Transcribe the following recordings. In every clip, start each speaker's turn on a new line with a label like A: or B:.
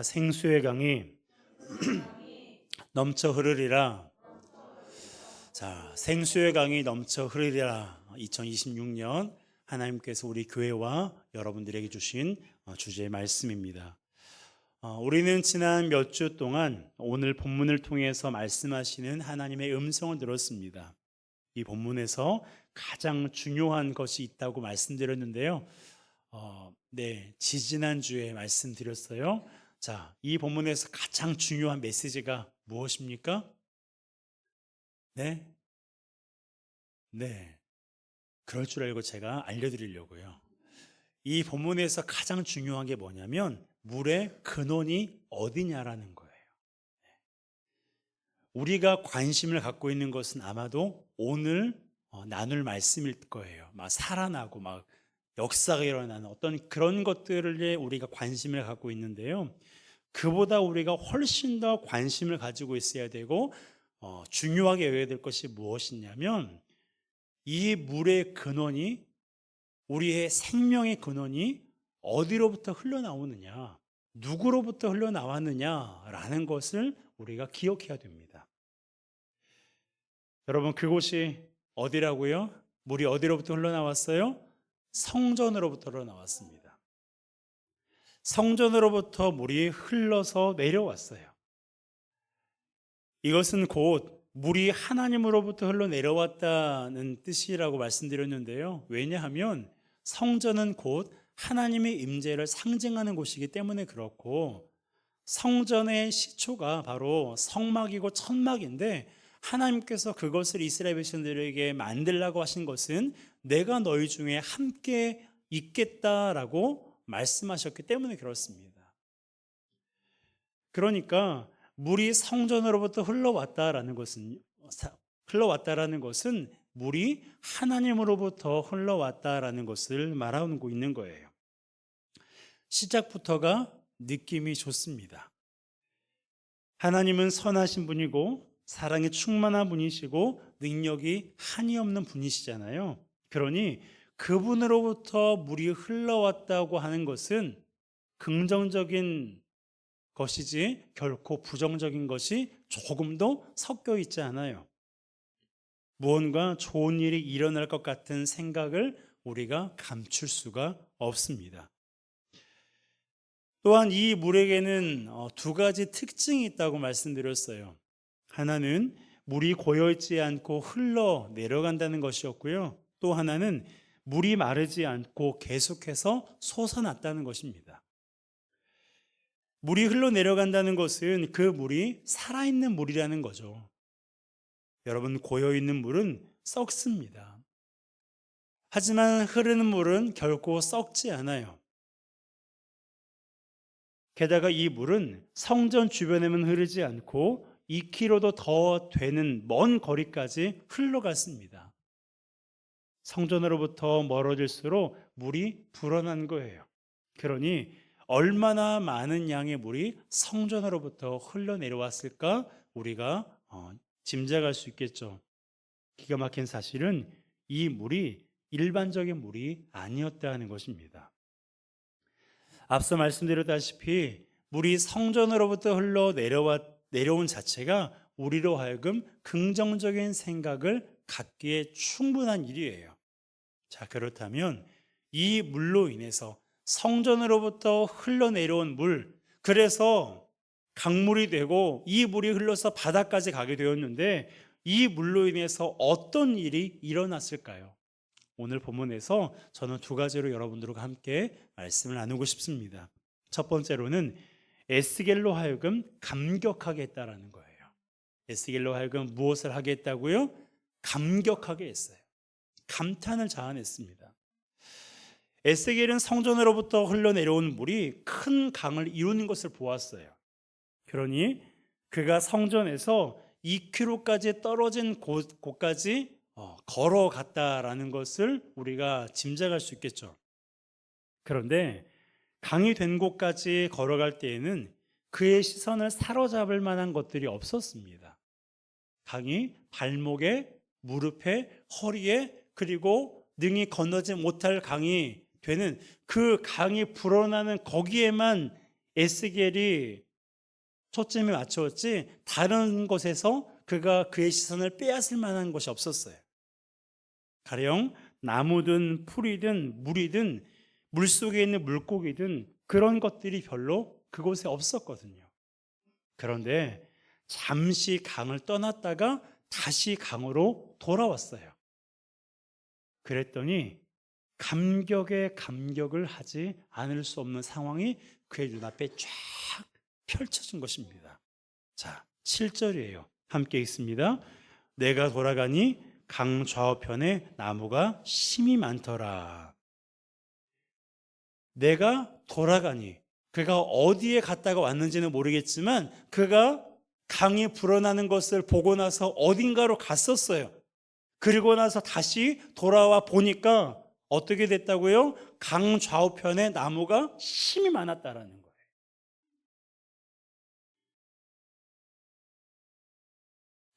A: 생수의 강이 넘쳐 흐르리라. 자, 생수의 강이 넘쳐 흐르리라. 2026년 하나님께서 우리 교회와 여러분들에게 주신 주제의 말씀입니다. 우리는 지난 몇 주 동안 오늘 본문을 통해서 말씀하시는 하나님의 음성을 들었습니다. 이 본문에서 가장 중요한 것이 있다고 말씀드렸는데요. 지지난주에 말씀드렸어요. 자, 이 본문에서 가장 중요한 메시지가 무엇입니까? 네. 그럴 줄 알고 제가 알려드리려고요. 이 본문에서 가장 중요한 게 뭐냐면 물의 근원이 어디냐라는 거예요. 우리가 관심을 갖고 있는 것은 아마도 오늘 나눌 말씀일 거예요. 막 살아나고 막 역사가 일어나는 어떤 그런 것들에 우리가 관심을 갖고 있는데요. 그보다 우리가 훨씬 더 관심을 가지고 있어야 되고 중요하게 여겨야 될 것이 무엇이냐면 이 물의 근원이, 우리의 생명의 근원이 어디로부터 흘러나오느냐, 누구로부터 흘러나왔느냐라는 것을 우리가 기억해야 됩니다. 여러분, 그곳이 어디라고요? 물이 어디로부터 흘러나왔어요? 성전으로부터 흘러나왔습니다. 성전으로부터 물이 흘러서 내려왔어요. 이것은 곧 물이 하나님으로부터 흘러내려왔다는 뜻이라고 말씀드렸는데요. 왜냐하면 성전은 곧 하나님의 임재를 상징하는 곳이기 때문에 그렇고, 성전의 시초가 바로 성막이고 천막인데 하나님께서 그것을 이스라엘 백성들에게 만들라고 하신 것은 내가 너희 중에 함께 있겠다라고 말씀하셨기 때문에 그렇습니다. 그러니까 물이 성전으로부터 흘러왔다라는 것은 물이 하나님으로부터 흘러왔다라는 것을 말하고 있는 거예요. 시작부터가 느낌이 좋습니다. 하나님은 선하신 분이고 사랑이 충만한 분이시고 능력이 한이 없는 분이시잖아요. 그러니 그분으로부터 물이 흘러왔다고 하는 것은 긍정적인 것이지 결코 부정적인 것이 조금도 섞여 있지 않아요. 무언가 좋은 일이 일어날 것 같은 생각을 우리가 감출 수가 없습니다. 또한 이 물에게는 두 가지 특징이 있다고 말씀드렸어요. 하나는 물이 고여있지 않고 흘러 내려간다는 것이었고요. 또 하나는 물이 마르지 않고 계속해서 솟아났다는 것입니다. 물이 흘러내려간다는 것은 그 물이 살아있는 물이라는 거죠. 여러분, 고여있는 물은 썩습니다. 하지만 흐르는 물은 결코 썩지 않아요. 게다가 이 물은 성전 주변에만 흐르지 않고 2km도 더 되는 먼 거리까지 흘러갔습니다. 성전으로부터 멀어질수록 물이 불어난 거예요. 그러니 얼마나 많은 양의 물이 성전으로부터 흘러내려왔을까 우리가 짐작할 수 있겠죠. 기가 막힌 사실은 이 물이 일반적인 물이 아니었다는 것입니다. 앞서 말씀드렸다시피 물이 성전으로부터 내려온 자체가 우리로 하여금 긍정적인 생각을 갖기에 충분한 일이에요. 자, 그렇다면 이 물로 인해서 성전으로부터 흘러내려온 물, 그래서 강물이 되고 이 물이 흘러서 바다까지 가게 되었는데 이 물로 인해서 어떤 일이 일어났을까요? 오늘 본문에서 저는 두 가지로 여러분들과 함께 말씀을 나누고 싶습니다. 첫 번째로는 에스겔로 하여금 감격하게 했다라는 거예요. 에스겔로 하여금 무엇을 하게 했다고요? 감격하게 했어요. 감탄을 자아냈습니다. 에스겔은 성전으로부터 흘러내려온 물이 큰 강을 이루는 것을 보았어요. 그러니 그가 성전에서 2km까지 떨어진 곳까지 걸어갔다라는 것을 우리가 짐작할 수 있겠죠. 그런데 강이 된 곳까지 걸어갈 때에는 그의 시선을 사로잡을 만한 것들이 없었습니다. 강이 발목에, 무릎에, 허리에, 그리고 능히 건너지 못할 강이 되는 그 강이 불어나는 거기에만 에스겔이 초점이 맞추었지 다른 곳에서 그가 그의 시선을 빼앗을 만한 것이 없었어요. 가령 나무든 풀이든 물이든 물속에 있는 물고기든 그런 것들이 별로 그곳에 없었거든요. 그런데 잠시 강을 떠났다가 다시 강으로 돌아왔어요. 그랬더니 감격에 감격을 하지 않을 수 없는 상황이 그의 눈앞에 쫙 펼쳐진 것입니다. 자, 7절이에요. 함께 읽습니다. 내가 돌아가니 강 좌우편에 나무가 심이 많더라. 내가 돌아가니, 그가 어디에 갔다가 왔는지는 모르겠지만 그가 강이 불어나는 것을 보고 나서 어딘가로 갔었어요. 그리고 나서 다시 돌아와 보니까 어떻게 됐다고요? 강 좌우편에 나무가 심이 많았다라는 거예요.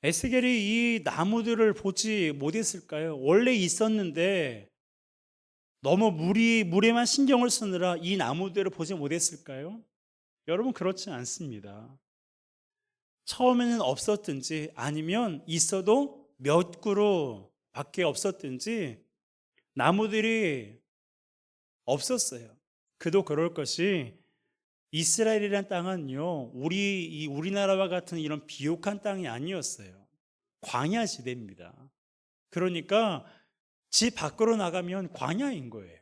A: 에스겔이 이 나무들을 보지 못했을까요? 원래 있었는데 너무 무리에만 신경을 쓰느라 이 나무들을 보지 못했을까요? 여러분, 그렇지 않습니다. 처음에는 없었든지 아니면 있어도 몇 그루밖에 없었든지 나무들이 없었어요. 그도 그럴 것이 이스라엘이라는 땅은요, 우리나라와 같은 이런 비옥한 땅이 아니었어요. 광야 시대입니다. 그러니까 집 밖으로 나가면 광야인 거예요.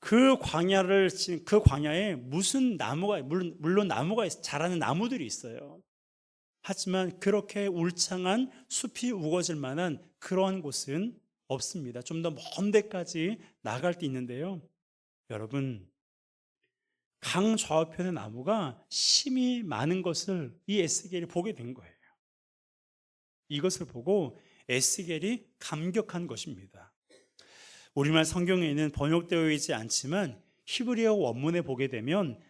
A: 그 광야에 무슨 나무가, 물론 나무가 자라는 나무들이 있어요. 하지만 그렇게 울창한 숲이 우거질 만한 그러한 곳은 없습니다. 좀 더 먼 데까지 나갈 때 있는데요. 여러분, 강 좌우편의 나무가 심이 많은 것을 이 에스겔이 보게 된 거예요. 이것을 보고 에스겔이 감격한 것입니다. 우리말 성경에는 번역되어 있지 않지만 히브리어 원문에 보게 되면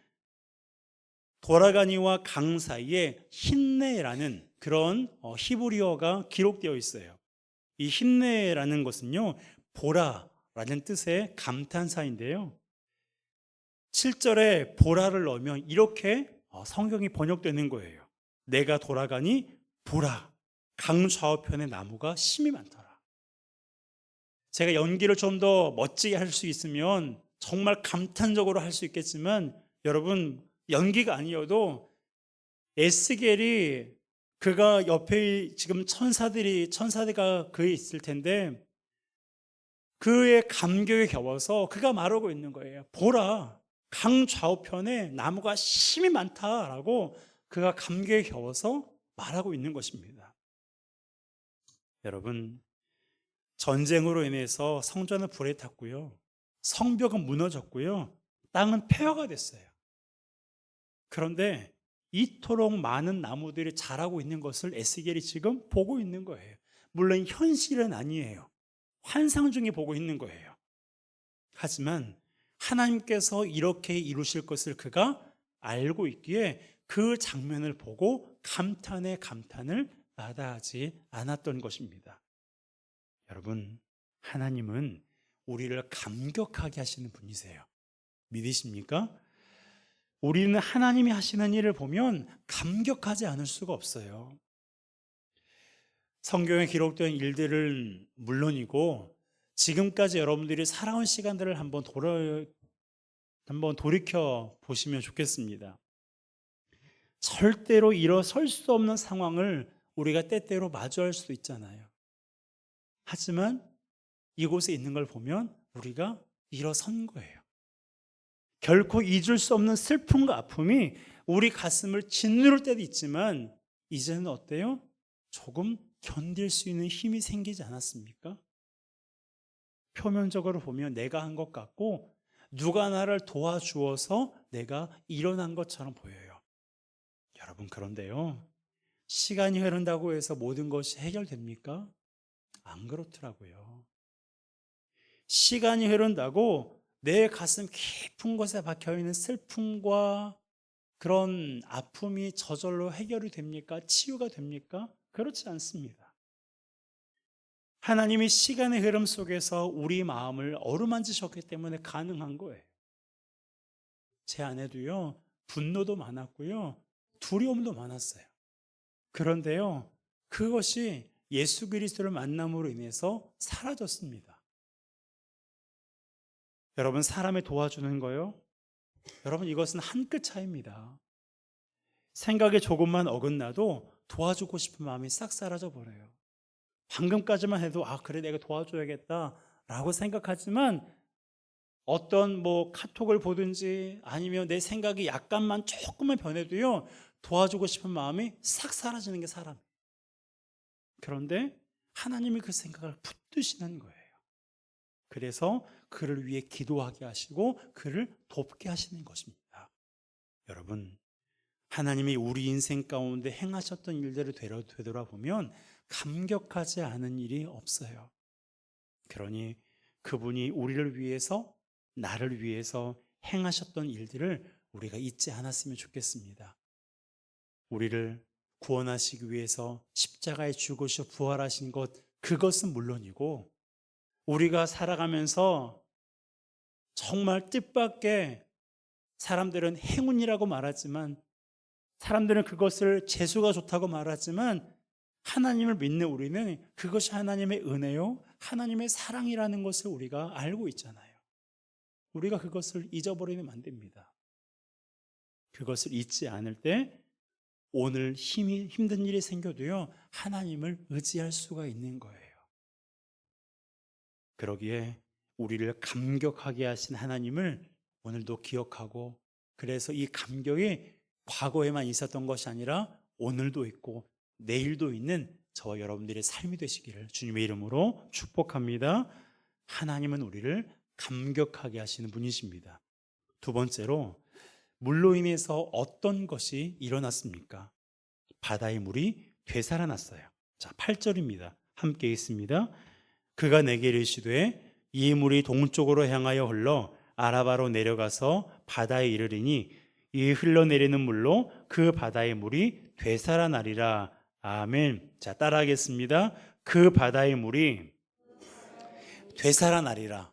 A: 돌아가니와 강 사이에 힌네라는 그런 히브리어가 기록되어 있어요. 이 힌네라는 것은요, 보라라는 뜻의 감탄사인데요. 7절에 보라를 넣으면 이렇게 성경이 번역되는 거예요. 내가 돌아가니 보라, 강 좌우편의 나무가 심이 많더라. 제가 연기를 좀 더 멋지게 할 수 있으면 정말 감탄적으로 할 수 있겠지만 여러분, 연기가 아니어도 에스겔이 그가 옆에 지금 천사들가 그에 있을 텐데 그의 감격에 겨워서 그가 말하고 있는 거예요. 보라, 강 좌우편에 나무가 심이 많다라고 그가 감격에 겨워서 말하고 있는 것입니다. 여러분, 전쟁으로 인해서 성전은 불에 탔고요, 성벽은 무너졌고요, 땅은 폐허가 됐어요. 그런데 이토록 많은 나무들이 자라고 있는 것을 에스겔이 지금 보고 있는 거예요. 물론 현실은 아니에요. 환상 중에 보고 있는 거예요. 하지만 하나님께서 이렇게 이루실 것을 그가 알고 있기에 그 장면을 보고 감탄에 감탄을 마다하지 않았던 것입니다. 여러분, 하나님은 우리를 감격하게 하시는 분이세요. 믿으십니까? 우리는 하나님이 하시는 일을 보면 감격하지 않을 수가 없어요. 성경에 기록된 일들은 물론이고 지금까지 여러분들이 살아온 시간들을 한번 돌이켜 보시면 좋겠습니다. 절대로 일어설 수 없는 상황을 우리가 때때로 마주할 수도 있잖아요. 하지만 이곳에 있는 걸 보면 우리가 일어선 거예요. 결코 잊을 수 없는 슬픔과 아픔이 우리 가슴을 짓누를 때도 있지만 이제는 어때요? 조금 견딜 수 있는 힘이 생기지 않았습니까? 표면적으로 보면 내가 한 것 같고 누가 나를 도와주어서 내가 일어난 것처럼 보여요. 여러분, 그런데요, 시간이 흐른다고 해서 모든 것이 해결됩니까? 안 그렇더라고요. 시간이 흐른다고 내 가슴 깊은 곳에 박혀있는 슬픔과 그런 아픔이 저절로 해결이 됩니까? 치유가 됩니까? 그렇지 않습니다. 하나님이 시간의 흐름 속에서 우리 마음을 어루만지셨기 때문에 가능한 거예요. 제 아내도요, 분노도 많았고요. 두려움도 많았어요. 그런데요, 그것이 예수 그리스도를 만남으로 인해서 사라졌습니다. 여러분, 사람을 도와주는 거요, 여러분, 이것은 한 끗 차이입니다. 생각에 조금만 어긋나도 도와주고 싶은 마음이 싹 사라져 버려요. 방금까지만 해도 그래, 내가 도와줘야겠다라고 생각하지만 어떤 카톡을 보든지 아니면 내 생각이 약간만 조금만 변해도요, 도와주고 싶은 마음이 싹 사라지는 게 사람이에요. 그런데 하나님이 그 생각을 붙드시는 거예요. 그래서 그를 위해 기도하게 하시고 그를 돕게 하시는 것입니다. 여러분, 하나님이 우리 인생 가운데 행하셨던 일들을 되돌아보면 감격하지 않은 일이 없어요. 그러니 그분이 우리를 위해서, 나를 위해서 행하셨던 일들을 우리가 잊지 않았으면 좋겠습니다. 우리를 구원하시기 위해서 십자가에 죽으셔 부활하신 것, 그것은 물론이고, 우리가 살아가면서 정말 뜻밖의, 사람들은 행운이라고 말하지만, 사람들은 그것을 재수가 좋다고 말하지만, 하나님을 믿는 우리는 그것이 하나님의 은혜요, 하나님의 사랑이라는 것을 우리가 알고 있잖아요. 우리가 그것을 잊어버리면 안 됩니다. 그것을 잊지 않을 때 오늘 힘든 일이 생겨도요, 하나님을 의지할 수가 있는 거예요. 그러기에 우리를 감격하게 하신 하나님을 오늘도 기억하고, 그래서 이 감격이 과거에만 있었던 것이 아니라 오늘도 있고 내일도 있는 저와 여러분들의 삶이 되시기를 주님의 이름으로 축복합니다. 하나님은 우리를 감격하게 하시는 분이십니다. 두 번째로, 물로 인해서 어떤 것이 일어났습니까? 바다의 물이 되살아났어요. 자, 8절입니다. 함께 있습니다. 그가 내게 이르시되 이 물이 동쪽으로 향하여 흘러 아라바로 내려가서 바다에 이르리니 이 흘러내리는 물로 그 바다의 물이 되살아나리라. 아멘. 자, 따라하겠습니다. 그 바다의 물이 되살아나리라.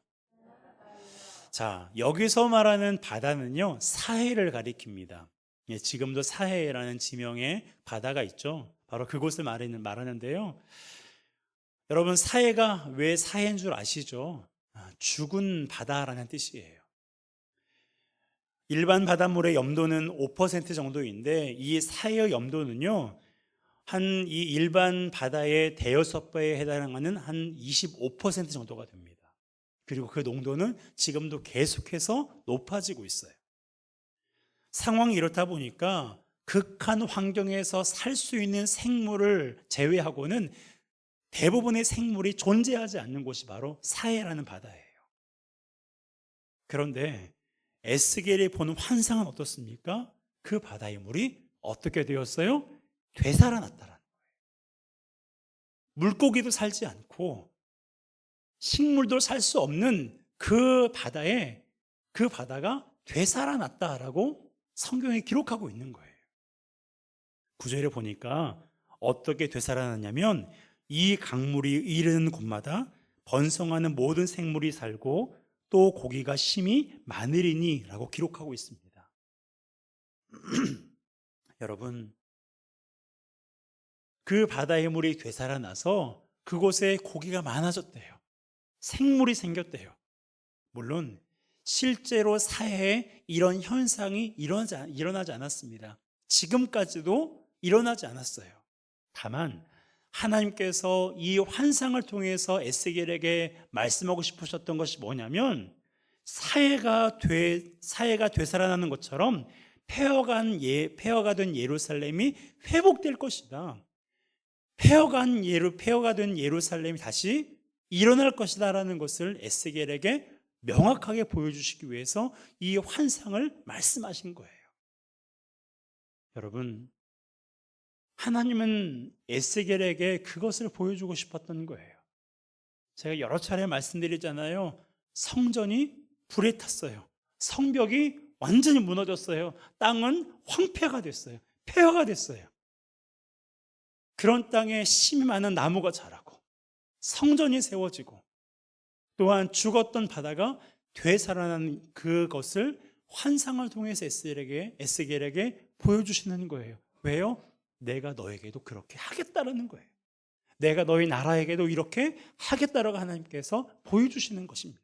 A: 자, 여기서 말하는 바다는요, 사해를 가리킵니다. 예, 지금도 사해라는 지명의 바다가 있죠. 바로 그곳을 말하는데요. 여러분, 사해가 왜 사해인 줄 아시죠? 죽은 바다라는 뜻이에요. 일반 바닷물의 염도는 5% 정도인데 이 사해의 염도는요, 이 일반 바다의 대여섯 배에 해당하는 한 25% 정도가 됩니다. 그리고 그 농도는 지금도 계속해서 높아지고 있어요. 상황이 이렇다 보니까 극한 환경에서 살 수 있는 생물을 제외하고는 대부분의 생물이 존재하지 않는 곳이 바로 사해라는 바다예요. 그런데 에스겔이 보는 환상은 어떻습니까? 그 바다의 물이 어떻게 되었어요? 되살아났다라는 거예요. 물고기도 살지 않고 식물도 살 수 없는 그 바다가 되살아났다라고 성경에 기록하고 있는 거예요. 구절에 보니까 어떻게 되살아났냐면 이 강물이 이르는 곳마다 번성하는 모든 생물이 살고 또 고기가 심히 많으리니 라고 기록하고 있습니다. 여러분, 그 바다의 물이 되살아나서 그곳에 고기가 많아졌대요. 생물이 생겼대요. 물론 실제로 사해에 이런 현상이 일어나지 않았습니다. 지금까지도 일어나지 않았어요. 다만 하나님께서 이 환상을 통해서 에스겔에게 말씀하고 싶으셨던 것이 뭐냐면, 사해가 되살아나는 것처럼 폐허가 된 예루살렘이 회복될 것이다. 폐허가 된 예루살렘이 다시 일어날 것이다라는 것을 에스겔에게 명확하게 보여주시기 위해서 이 환상을 말씀하신 거예요. 여러분, 하나님은 에스겔에게 그것을 보여주고 싶었던 거예요. 제가 여러 차례 말씀드리잖아요. 성전이 불에 탔어요. 성벽이 완전히 무너졌어요. 땅은 황폐가 됐어요. 폐허가 됐어요. 그런 땅에 심이 많은 나무가 자라고 성전이 세워지고 또한 죽었던 바다가 되살아난 그것을 환상을 통해서 에스겔에게 보여주시는 거예요. 왜요? 내가 너에게도 그렇게 하겠다라는 거예요. 내가 너희 나라에게도 이렇게 하겠다라고 하나님께서 보여주시는 것입니다.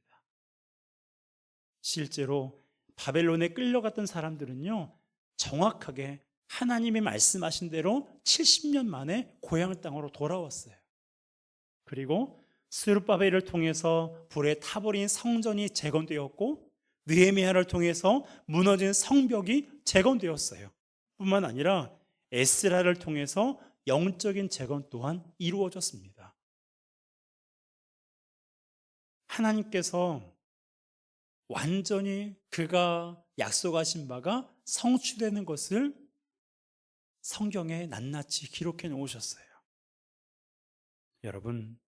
A: 실제로 바벨론에 끌려갔던 사람들은요, 정확하게 하나님이 말씀하신 대로 70년 만에 고향 땅으로 돌아왔어요. 그리고 스룹바벨을 통해서 불에 타버린 성전이 재건되었고, 느헤미야를 통해서 무너진 성벽이 재건되었어요. 뿐만 아니라 에스라를 통해서 영적인 재건 또한 이루어졌습니다. 하나님께서 완전히 그가 약속하신 바가 성취되는 것을 성경에 낱낱이 기록해 놓으셨어요. 여러분,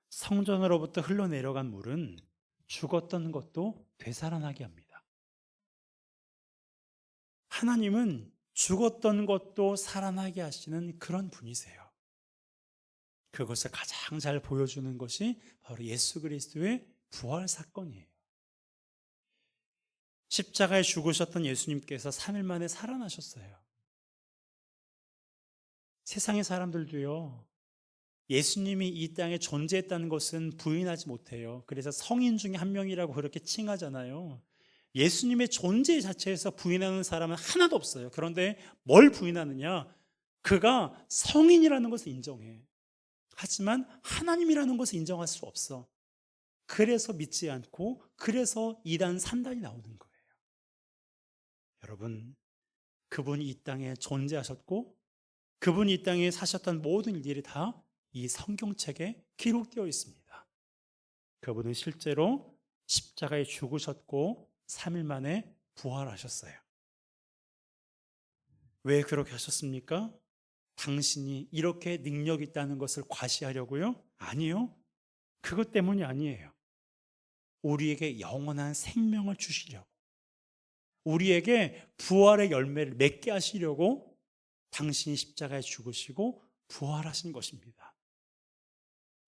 A: 성전으로부터 흘러내려간 물은 죽었던 것도 되살아나게 합니다. 하나님은 죽었던 것도 살아나게 하시는 그런 분이세요. 그것을 가장 잘 보여주는 것이 바로 예수 그리스도의 부활 사건이에요. 십자가에 죽으셨던 예수님께서 3일 만에 살아나셨어요. 세상의 사람들도요, 예수님이 이 땅에 존재했다는 것은 부인하지 못해요. 그래서 성인 중에 한 명이라고 그렇게 칭하잖아요. 예수님의 존재 자체에서 부인하는 사람은 하나도 없어요. 그런데 뭘 부인하느냐? 그가 성인이라는 것을 인정해. 하지만 하나님이라는 것을 인정할 수 없어. 그래서 믿지 않고, 그래서 2단, 3단이 나오는 거예요. 여러분, 그분이 이 땅에 존재하셨고, 그분이 이 땅에 사셨던 모든 일들이 다 이 성경책에 기록되어 있습니다. 그분은 실제로 십자가에 죽으셨고 3일 만에 부활하셨어요. 왜 그렇게 하셨습니까? 당신이 이렇게 능력이 있다는 것을 과시하려고요? 아니요. 그것 때문이 아니에요. 우리에게 영원한 생명을 주시려고, 우리에게 부활의 열매를 맺게 하시려고 당신이 십자가에 죽으시고 부활하신 것입니다.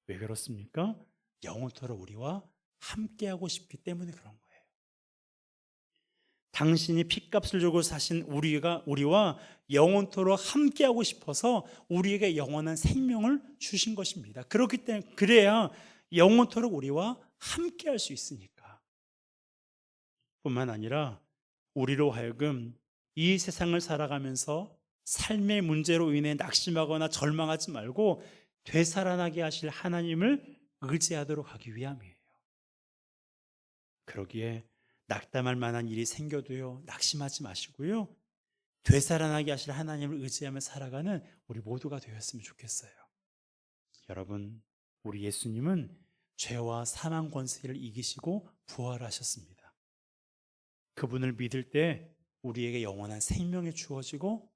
A: 왜 그렇습니까? 영원토록 우리와 함께하고 싶기 때문에 그런 거예요. 당신이 핏값을 주고 사신 우리와 영원토록 함께하고 싶어서 우리에게 영원한 생명을 주신 것입니다. 그렇기 때문에, 그래야 영원토록 우리와 함께할 수 있으니까. 뿐만 아니라 우리로 하여금 이 세상을 살아가면서 삶의 문제로 인해 낙심하거나 절망하지 말고 되살아나게 하실 하나님을 의지하도록 하기 위함이에요. 그러기에 낙담할 만한 일이 생겨도요, 낙심하지 마시고요, 되살아나게 하실 하나님을 의지하며 살아가는 우리 모두가 되었으면 좋겠어요. 여러분, 우리 예수님은 죄와 사망 권세를 이기시고 부활하셨습니다. 그분을 믿을 때 우리에게 영원한 생명이 주어지고,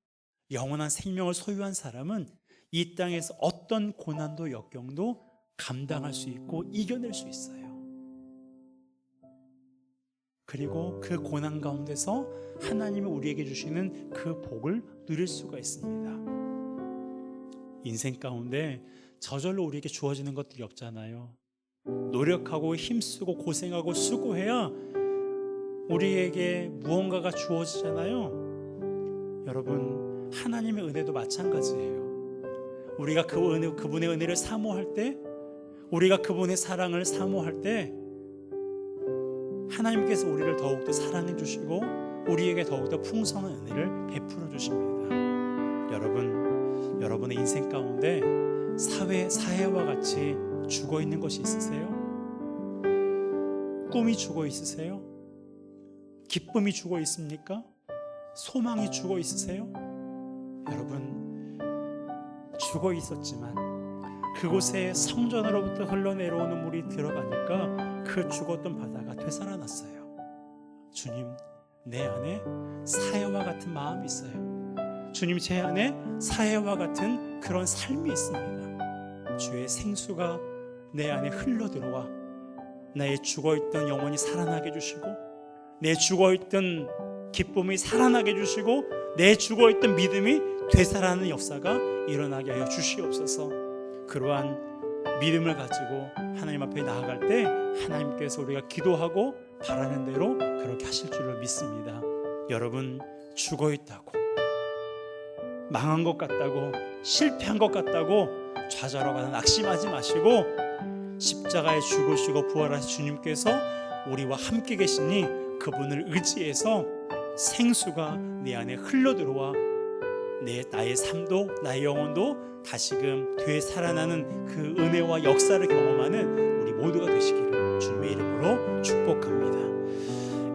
A: 영원한 생명을 소유한 사람은 이 땅에서 어떤 고난도 역경도 감당할 수 있고 이겨낼 수 있어요. 그리고 그 고난 가운데서 하나님이 우리에게 주시는 그 복을 누릴 수가 있습니다. 인생 가운데 저절로 우리에게 주어지는 것들이 없잖아요. 노력하고 힘쓰고 고생하고 수고해야 우리에게 무언가가 주어지잖아요. 여러분, 하나님의 은혜도 마찬가지예요. 우리가 그분의 은혜를 사모할 때, 우리가 그분의 사랑을 사모할 때 하나님께서 우리를 더욱더 사랑해 주시고 우리에게 더욱더 풍성한 은혜를 베풀어 주십니다. 여러분의 인생 가운데 사회와 같이 죽어 있는 것이 있으세요? 꿈이 죽어 있으세요? 기쁨이 죽어 있습니까? 소망이 죽어 있으세요? 여러분, 죽어 있었지만 그곳에 성전으로부터 흘러내려오는 물이 들어가니까 그 죽었던 바다가 되살아났어요. 주님, 내 안에 사해와 같은 마음이 있어요. 주님, 제 안에 사해와 같은 그런 삶이 있습니다. 주의 생수가 내 안에 흘러들어와 나의 죽어있던 영혼이 살아나게 해주시고, 내 죽어있던 기쁨이 살아나게 해주시고, 내 죽어있던 믿음이 되살아나는 역사가 일어나게 하여 주시옵소서. 그러한 믿음을 가지고 하나님 앞에 나아갈 때 하나님께서 우리가 기도하고 바라는 대로 그렇게 그렇게 하실 줄을 믿습니다. 여러분, 죽어 있다고, 망한 것 같다고, 실패한 것 같다고 좌절하거나 낙심하지 마시고, 십자가에 죽으시고 부활하신 주님께서 우리와 함께 계시니 그분을 의지해서 생수가 내 안에 흘러들어와 나의 삶도 나의 영혼도 다시금 되살아나는 그 은혜와 역사를 경험하는 우리 모두가 되시기를 주님의 이름으로 축복합니다.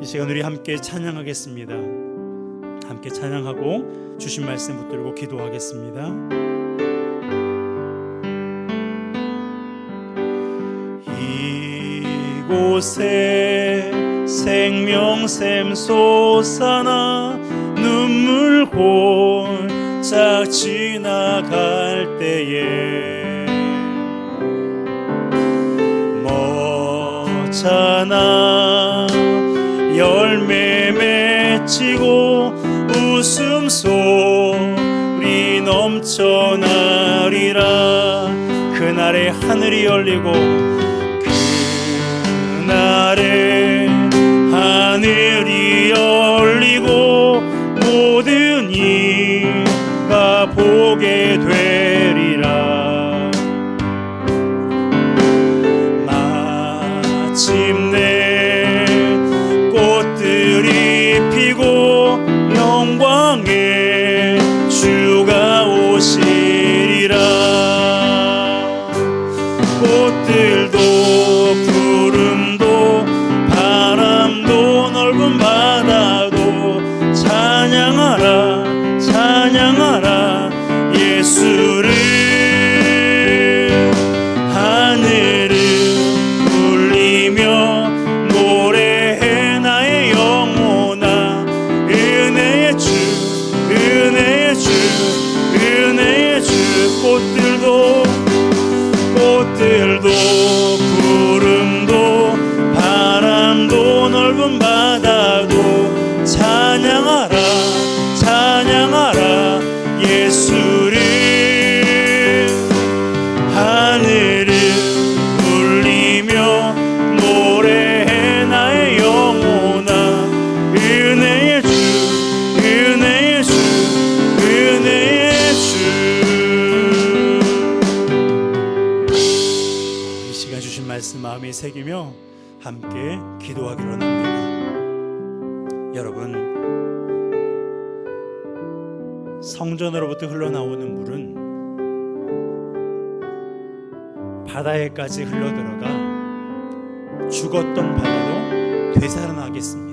A: 이 시간 우리 함께 찬양하겠습니다. 함께 찬양하고 주신 말씀 붙들고 기도하겠습니다. 이곳에 생명샘 솟아나 눈물 홀짝 지나갈 때에 멋잖아 열매 맺히고 웃음소리 넘쳐나리라. 그날에 하늘이 열리고 그날에 하늘이 열리고 모든 이가 보게 되리라. 마침내 꽃들이 피고 영광의 주가 오시리라. 꽃들도 구름도 바람도 넓은 바다도 찬양하라 찬양하라 예수를. 하늘을 울리며 노래해 나의 영혼아. 은혜의 주 은혜의 주 은혜의 주. 꽃들도 구름도 바람도 넓은 바다도 찬양하라 찬양하라 예수를. 하늘을 울리며 노래해 나의 영혼아. 은혜의 주 은혜의 주 은혜의 주. 이 시간 주신 말씀 마음에 새기며 함께 기도하기로 합니다. 여러분, 성전으로부터 흘러나오는 물은 바다에까지 흘러들어가 죽었던 바다도 되살아나겠습니다.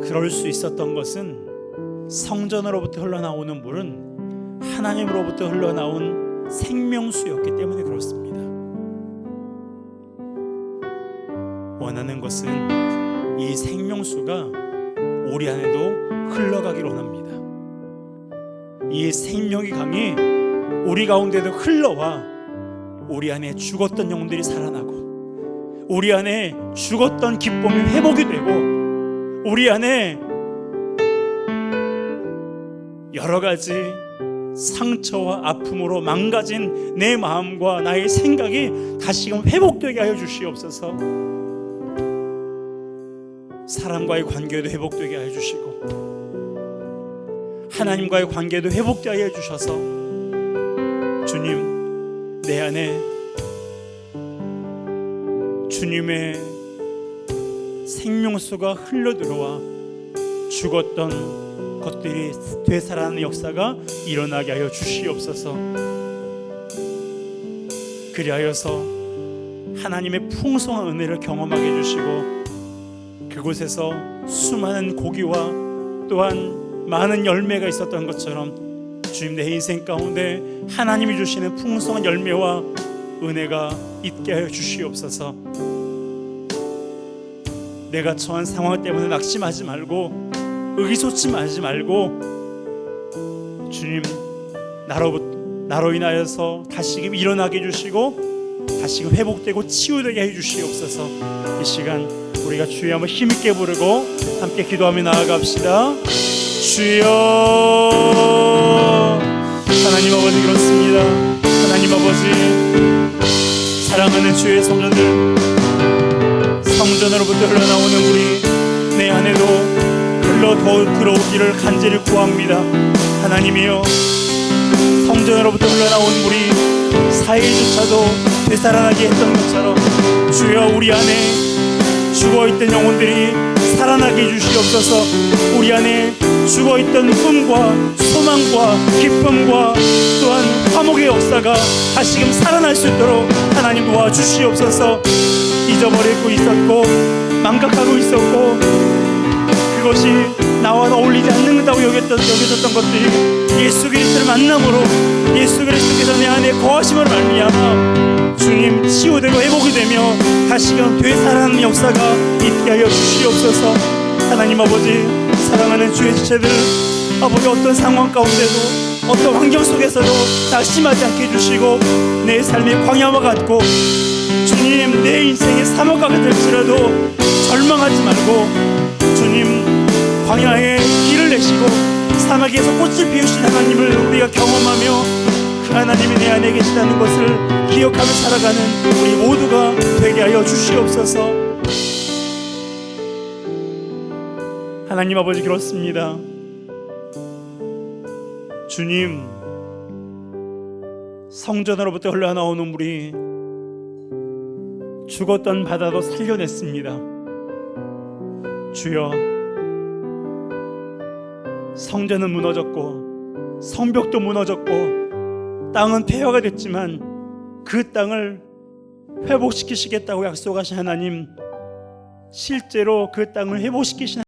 A: 그럴 수 있었던 것은 성전으로부터 흘러나오는 물은 하나님으로부터 흘러나온 생명수였기 때문에 그렇습니다. 원하는 것은 이 생명수가 우리 안에도 흘러가기를 원합니다. 이 생명의 강이 우리 가운데도 흘러와 우리 안에 죽었던 영혼들이 살아나고 우리 안에 죽었던 기쁨이 회복이 되고 우리 안에 여러 가지 상처와 아픔으로 망가진 내 마음과 나의 생각이 다시금 회복되게 하여 주시옵소서. 사람과의 관계도 회복되게 하여 주시고 하나님과의 관계도 회복되게 하여 주셔서 주님, 내 안에 주님의 생명수가 흘러들어와 죽었던 것들이 되살아나는 역사가 일어나게 하여 주시옵소서. 그리하여서 하나님의 풍성한 은혜를 경험하게 해주시고 그곳에서 수많은 고기와 또한 많은 열매가 있었던 것처럼 주님, 내 인생 가운데 하나님이 주시는 풍성한 열매와 은혜가 있게 하여 주시옵소서. 내가 처한 상황 때문에 낙심하지 말고 의기소침하지 말고 주님, 나로 인하여서 다시금 일어나게 해주시고 다시금 회복되고 치유되게 해주시옵소서. 이 시간 우리가 주여 한번 힘있게 부르고 함께 기도하며 나아갑시다. 주여. 하나님 아버지, 그렇습니다. 하나님 아버지, 사랑하는 주의 성도들 성전으로부터 흘러나오는 물이 내 안에도 흘러 들어오기를 간절히 구합니다. 하나님이여, 성전으로부터 흘러나온 물이 사일조차도 되살아나게 했던 것처럼 주여, 우리 안에 죽어있던 영혼들이 살아나게 해주시옵소서. 우리 안에 죽어있던 꿈과 소망과 기쁨과 또한 화목의 역사가 다시금 살아날 수 있도록 하나님 도와주시옵소서. 잊어버리고 있었고 망각하고 있었고 그것이 나와 어울리지 않는다고 여겨졌던 것들이 예수 그리스도를 만남으로 예수 그리스도께서 내 안에 거하심을 말미암아 주님 치유되고 회복이 되며 다시금 되살아나는 역사가 있게 하여 주시옵소서. 하나님 아버지, 사랑하는 주의 지체들 아버지, 어떤 상황 가운데도 어떤 환경 속에서도 낙심하지 않게 해주시고 내 삶이 광야와 같고 주님 내 인생의 사막과 같을지라도 절망하지 말고 주님 광야에 길을 내시고 사막에서 꽃을 피우신 하나님을 우리가 경험하며 그 하나님이 내 안에 계시다는 것을 기억하며 살아가는 우리 모두가 되게 하여 주시옵소서. 하나님 아버지, 그렇습니다. 주님, 성전으로부터 흘러나오는 물이 죽었던 바다도 살려냈습니다. 주여, 성전은 무너졌고 성벽도 무너졌고 땅은 폐허가 됐지만 그 땅을 회복시키시겠다고 약속하신 하나님, 실제로 그 땅을 회복시키신